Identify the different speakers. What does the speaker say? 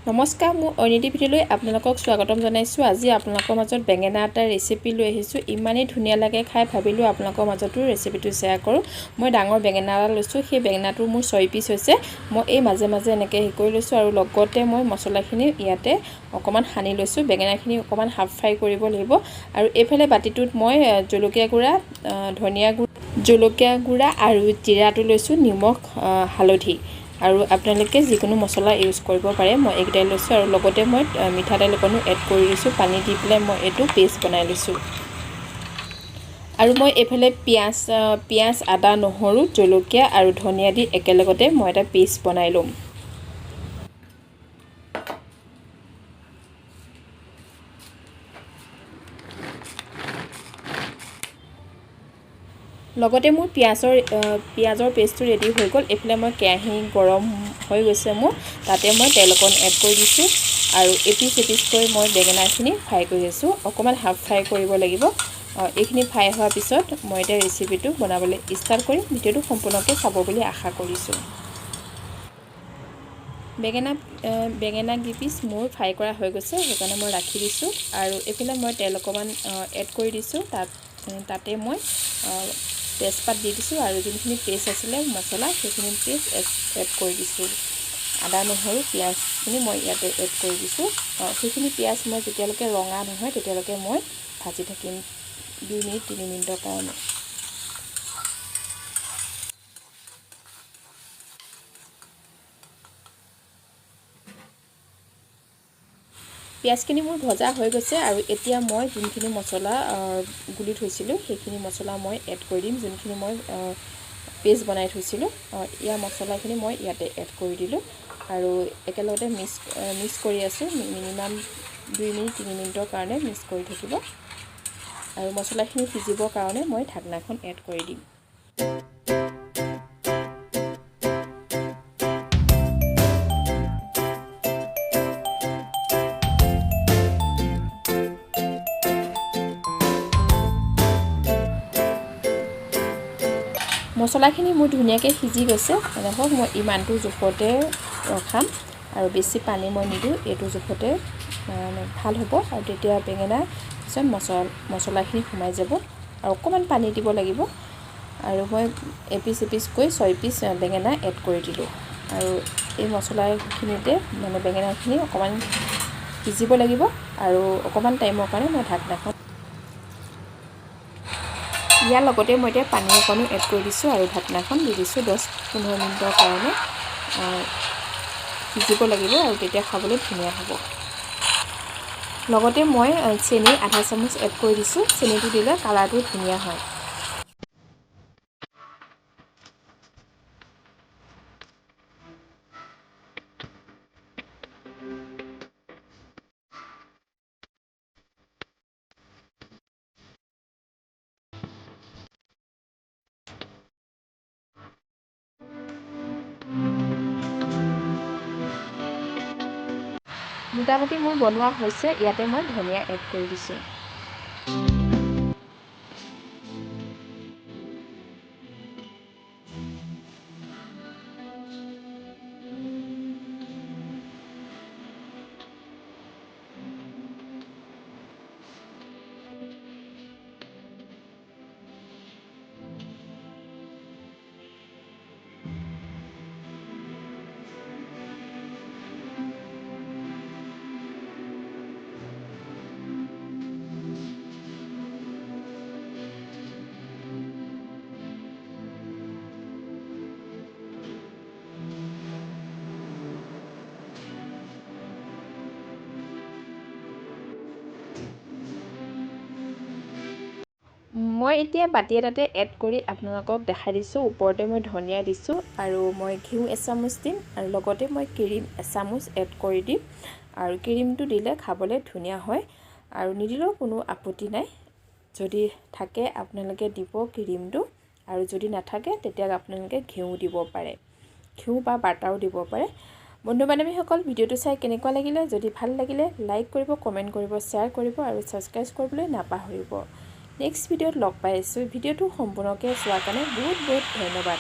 Speaker 1: নমস্কাৰ, মোৰ অনিতি ভিডিঅ'লৈ আপোনালোকক স্বাগতম জনাইছোঁ। আজি আপোনালোকৰ মাজত বেঙেনা এটা ৰেচিপি লৈ আহিছোঁ। ইমানেই ধুনীয়া লাগে খাই, ভাবিলোঁ আপোনালোকৰ মাজতো ৰেচিপিটো শ্বেয়াৰ কৰোঁ। মই ডাঙৰ বেঙেনা এটা লৈছোঁ। সেই বেঙেনাটো মোৰ 6 পিচ হৈছে। মই এই মাজে মাজে এনেকৈ হেৰি কৰি লৈছোঁ আৰু লগতে মই মছলাখিনি ইয়াতে অকণমান সানি লৈছোঁ। বেঙেনাখিনি অকণমান হাফ ফ্ৰাই কৰিব লাগিব। আৰু এইফালে বাতিটোত মই জলকীয়া গুড়া, ধনিয়া গুড়া, জলকীয়া গুড়া আৰু জিৰাটো লৈছোঁ, নিমখ, হালধি আৰু আপোনালোকে যিকোনো মছলা ইউজ কৰিব পাৰে। মই এইকেইটাই লৈছোঁ আৰু লগতে মই মিঠাতেল অকণো এড কৰি দিছোঁ। পানী দি পেলাই মই এইটো পেষ্ট বনাই লৈছোঁ। আৰু মই এইফালে পিঁয়াজ, আদা, নহৰু, জলকীয়া আৰু ধনিয়া দি একেলগতে মই এটা পেষ্ট বনাই ল'ম। লগতে মোৰ পিঁয়াজৰ পেষ্টটো ৰেডি হৈ গ'ল। এইফালে মই কেৰাহী গৰম হৈ গৈছে মোৰ, তাতে মই তেল অকণ এড কৰি দিছোঁ আৰু এপিচকৈ মই বেঙেনাখিনি ফ্ৰাই কৰি আছোঁ। অকণমান হাফ ফ্ৰাই কৰিব লাগিব। এইখিনি ফ্ৰাই হোৱাৰ পিছত মই এতিয়া ৰেচিপিটো বনাবলৈ ষ্টাৰ্ট কৰিম। ভিডিঅ'টো সম্পূৰ্ণকৈ চাব বুলি আশা কৰিছোঁ। বেঙেনা কেইপিচ মোৰ ফ্ৰাই কৰা হৈ গৈছে, সেইকাৰণে মই ৰাখি দিছোঁ। আৰু এইফালে মই তেল অকণমান এড কৰি দিছোঁ। তাতে মই তেজপাত দি দিছোঁ আৰু যোনখিনি পেষ্ট আছিলে মছলা, সেইখিনি পেষ্ট এড কৰি দিছোঁ। আদা, নহৰু, পিঁয়াজখিনি মই ইয়াতে এড কৰি দিছোঁ। সেইখিনি পিঁয়াজ মই যেতিয়ালৈকে ৰঙা নহয় তেতিয়ালৈকে মই ভাজি থাকিম 2-3 মিনিটৰ কাৰণে। পিঁয়াজখিনি মোৰ ভজা হৈ গৈছে আৰু এতিয়া মই যোনখিনি মছলা গুলি থৈছিলোঁ সেইখিনি মছলা মই এড কৰি দিম। যোনখিনি মই পেষ্ট বনাই থৈছিলোঁ, ইয়াৰ মছলাখিনি মই ইয়াতে এড কৰি দিলোঁ আৰু একেলগতে মিক্স কৰি আছোঁ। মিনিমাম 2-3 মিনিটৰ কাৰণে মিক্স কৰি থাকিব আৰু মছলাখিনি সিজিবৰ কাৰণে মই ঢাকনাখন এড কৰি দিম। মছলাখিনি মোৰ ধুনীয়াকৈ সিজি গৈছে। দেখক মই ইমানটো জোখতে ৰখাম আৰু বেছি পানী মই নিদিওঁ। এইটো জোখতে ভাল হ'ব আৰু তেতিয়া বেঙেনা পিছত মছলাখিনি সোমাই যাব আৰু অকণমান পানী দিব লাগিব। আৰু মই এপিচকৈ 6 পিচ বেঙেনা এড কৰি দিলোঁ আৰু এই মছলাখিনিতে বেঙেনাখিনি অকণমান সিজিব লাগিব আৰু অকণমান টাইমৰ কাৰণে মই ঢাকনাখন ইয়াৰ লগতে মই এতিয়া পানী অকণো এড কৰি দিছোঁ আৰু ঢাকনাখন দি দিছোঁ 10-15 মিনিটৰ কাৰণে সিজিব লাগিব আৰু তেতিয়া খাবলৈ ধুনীয়া হ'ব। লগতে মই চেনি আধা চামুচ এড কৰি দিছোঁ। চেনিটো দিলে কালাৰটো ধুনীয়া হয়। মোটামুটি মোৰ বনোৱা হৈছে। ইয়াতে মই ধনিয়া এড কৰি দিছোঁ। মই এতিয়া বাতি এটাতে এড কৰি আপোনালোকক দেখাই দিছোঁ। ওপৰতে মই ধনিয়া দিছোঁ আৰু মই ঘিউ এচামুচ দিম আৰু লগতে মই ক্ৰীম এচামুচ এড কৰি দিম। আৰু ক্ৰীমটো দিলে খাবলৈ ধুনীয়া হয় আৰু নিদিলেও কোনো আপত্তি নাই। যদি থাকে আপোনালোকে দিব ক্ৰীমটো আৰু যদি নাথাকে তেতিয়া আপোনালোকে ঘিউ দিব পাৰে, ঘিউ বা বাটাৰো দিব পাৰে। বন্ধু বান্ধৱীসকল, ভিডিঅ'টো চাই কেনেকুৱা লাগিলে? যদি ভাল লাগিলে লাইক কৰিব, কমেণ্ট কৰিব, শ্বেয়াৰ কৰিব আৰু ছাবস্ক্ৰাইব কৰিবলৈ নাপাহৰিব। নেক্সট ভিডিঅ'ত লগ পাই আছোঁ। ভিডিঅ'টো সম্পূৰ্ণকৈ চোৱাৰ কাৰণে বহুত ধন্যবাদ।